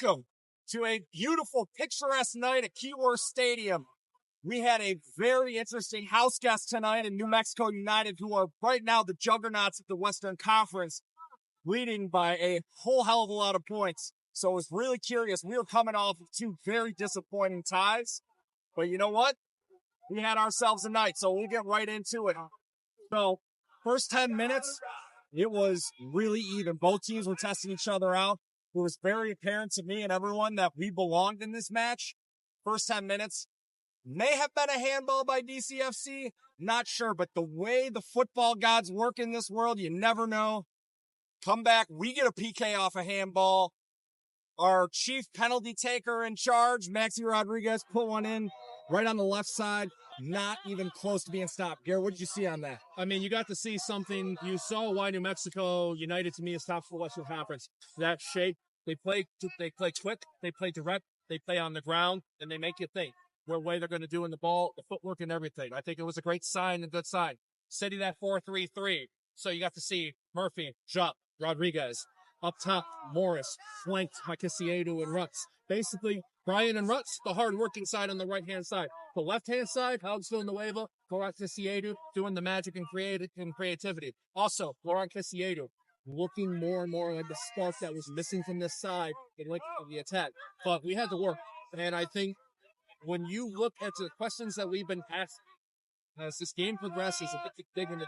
welcome to a beautiful, picturesque night at Keyworth Stadium. We had a very interesting house guest tonight in New Mexico United, who are right now the juggernauts of the Western Conference, leading by a whole hell of a lot of points. So I was really curious. We were coming off of two very disappointing ties, but you know what? We had ourselves a night, so we'll get right into it. So, first 10 minutes, it was really even. Both teams were testing each other out. It was very apparent to me and everyone that we belonged in this match. First 10 minutes may have been a handball by DCFC. Not sure, but the way the football gods work in this world, you never know. Come back, we get a PK off a handball. Our chief penalty taker in charge, Maxi Rodriguez, put one in right on the left side. Not even close to being stopped. Garrett, what did you see on that? I mean, you got to see something. You saw why New Mexico United, to me, is top for the Western Conference. That shape, they play quick, they play direct, they play on the ground, and they make you think what way they're going to do in the ball, the footwork and everything. I think it was a great sign, a good sign. City that 4-3-3. So you got to see Murphy, Jacques, Rodriguez. Up top, Morris, flanked by Kisiedu and Rutz. Basically, Brian and Rutz, the hard-working side on the right-hand side. The left-hand side, Alex Villanueva, Laurent Kisiedu, doing the magic and creativity. Also, Laurent Kisiedu, looking more and more like the spark that was missing from this side in the attack. But we had to work. And I think when you look at the questions that we've been asked as this game progresses, digging,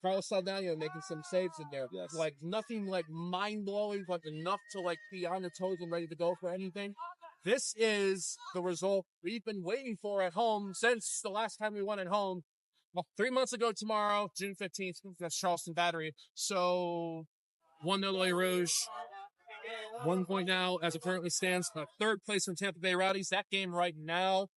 Carlos Saldaña making some saves in there. Yes. Like, nothing, like, mind-blowing, but enough to, like, be on the toes and ready to go for anything. This is the result we've been waiting for at home since the last time we won at home. Well, 3 months ago tomorrow, June 15th, that's Charleston Battery. So, 1-0 Les Rouges. 1 point now, as it currently stands. Third place from Tampa Bay Rowdies. That game right now,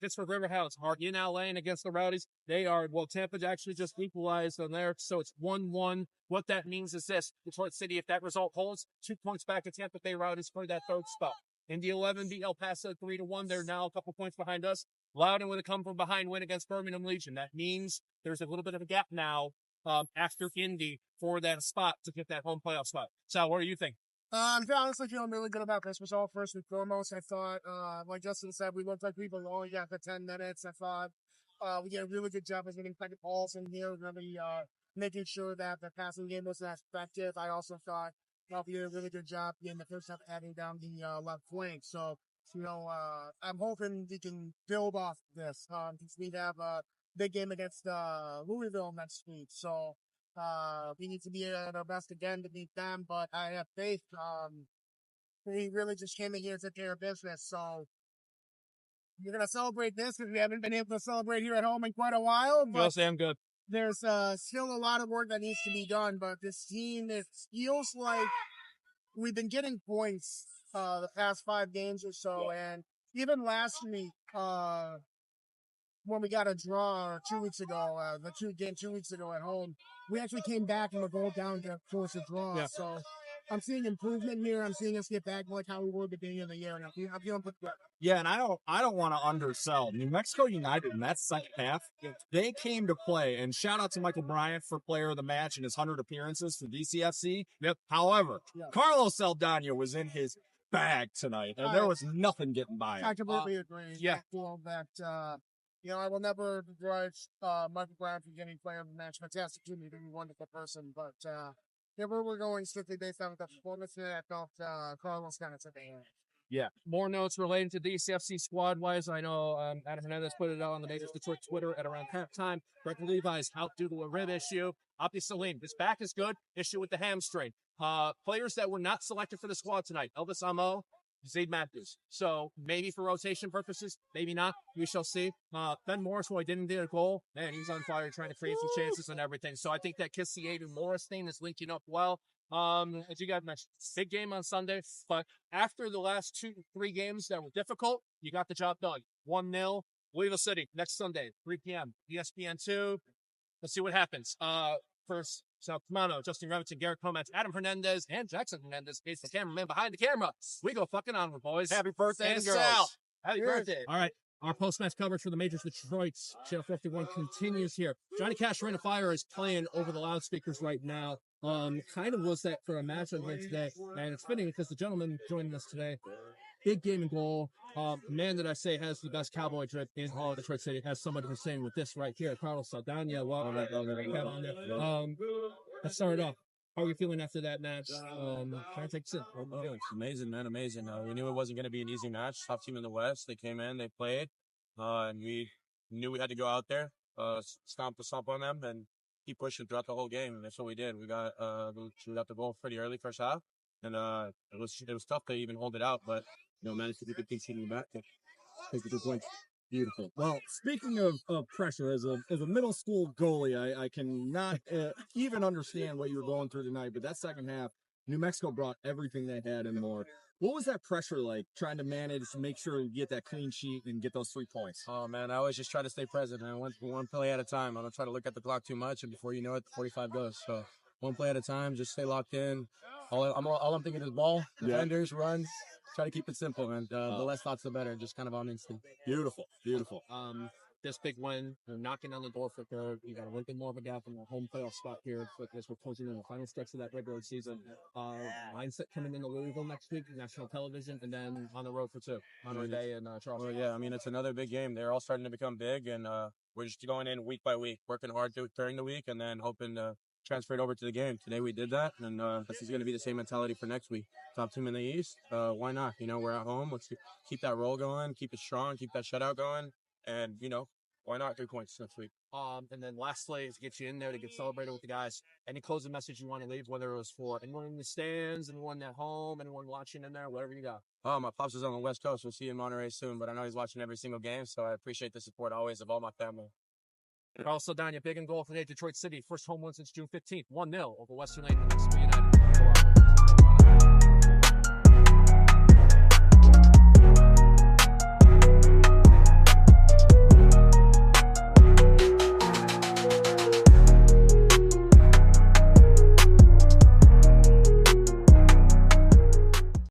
Pittsburgh Riverhounds are in LA and against the Rowdies. Tampa actually just equalized on there, so it's 1-1. What that means is this: Detroit City, if that result holds, 2 points back to Tampa Bay Rowdies for that third spot. Indy 11 beat El Paso 3-1. They're now a couple points behind us. Loudon with a come from behind win against Birmingham Legion. That means there's a little bit of a gap now after Indy for that spot to get that home playoff spot. Sal, what do you think? I'm honestly feeling really good about this result. First and foremost, I thought, like Justin said, we looked like we belonged after 10 minutes. I thought we did a really good job of getting second balls in here, really making sure that the passing game was as effective. I also thought we did a really good job in the first half adding down the left flank. So, I'm hoping we can build off this because we have a big game against Louisville next week. So, we need to be at our best again to beat them, but I have faith. We really just came in here to take care of business. So we're going to celebrate this because we haven't been able to celebrate here at home in quite a while. But I'm good. there's still a lot of work that needs to be done. But this team, it feels like we've been getting points the past 5 games or so. And even last week, when we got a draw 2 weeks ago, the 2 weeks ago at home, we actually came back and were going down to force a draw. Yeah. So I'm seeing improvement here. I'm seeing us get back like how we were at the beginning of the year. And I'm feeling pretty good. Yeah, and I don't want to undersell New Mexico United in that second half. They came to play, and shout out to Michael Bryant for player of the match and his 100 appearances for DCFC. Yep. However, Carlos Saldaña was in his bag tonight, and there was nothing getting by him. I completely agree. Yeah. I feel that, I will never begrudge Michael Brown for getting player of the match. Fantastic team, he's a wonderful person. But we were going strictly based on the performance, and I felt Carlos kind of took the hand. Yeah. More notes relating to DCFC squad-wise. I know Adam Hernandez put it out on the Majors Detroit Twitter at around halftime. Brecken Levi's out due to a rib issue. Abdi Salim, his back is good. Issue with the hamstring. Players that were not selected for the squad tonight. Elvis Amo, Zaid Matthews. So maybe for rotation purposes, maybe not. We shall see. Ben Morris, who I didn't get a goal, man, he's on fire trying to create some chances and everything. So I think that Kisiedu Morris thing is linking up well. As you guys mentioned, big game on Sunday, but after the last 2-3 games that were difficult, you got the job done. 1-0, Louisville City next Sunday, 3 p.m. ESPN2. Let's see what happens. First, Sal Camano, Justin Remington, Garrett Comets, Adam Hernandez, and Jackson Hernandez. He's the cameraman behind the camera. We go fucking onward, boys. Happy birthday and to girls. Sal. Happy birthday. All right. Our post-match coverage for the Majors Detroit Channel 51 continues here. Johnny Cash Rain of Fire is playing over the loudspeakers right now. kind of was that for a matchup here today, and it's fitting because the gentleman joining us today, big game and goal, man that I say has the best cowboy drip in all of Detroit City, has somebody who's saying with this right here, Carlos Saldaña. Welcome. Let's start it off. How are you feeling after that match? Try to take a sip. It's amazing, man. Amazing. We knew it wasn't going to be an easy match. Top team in the West. They came in, they played, and we knew we had to go out there, stomp on them, and keep pushing throughout the whole game. And that's what we did. We got the goal pretty early first half, and it was tough to even hold it out, but managed to keep the team back to take the 2 points. Beautiful. Well, speaking of pressure, as a middle school goalie, I cannot even understand what you were going through tonight. But that second half, New Mexico brought everything they had and more. What was that pressure like, trying to manage to make sure you get that clean sheet and get those 3 points? Oh, man, I always just try to stay present, man. One play at a time. I don't try to look at the clock too much, and before you know it, the 45 goes. So one play at a time, just stay locked in. All I'm thinking is ball, defenders, runs. Try to keep it simple, man. The less thoughts, the better. Just kind of on instinct. Beautiful, beautiful. This big win, they're knocking on the door for third. You got a little bit more of a gap in the home playoff spot here, but as we're closing in the final stretch of that regular season. Mindset coming into Louisville next week, national television, and then on the road for 2. Monterey Bay and Charleston. Well, yeah, I mean, it's another big game. They're all starting to become big, and we're just going in week by week, working hard during the week, and then hoping to transfer it over to the game. Today we did that, and this is going to be the same mentality for next week. Top team in the East, why not? We're at home. Let's keep that roll going, keep it strong, keep that shutout going, and, why not 3 points next week? And then lastly, to get you in there to get celebrated with the guys, any closing message you want to leave, whether it was for anyone in the stands, anyone at home, anyone watching in there, whatever you got. Oh, my pops is on the West Coast. We'll see you in Monterey soon, but I know he's watching every single game, so I appreciate the support always of all my family. Carlos Saldaña, big and goal for Detroit City. First home win since June 15th, 1-0 over Western United.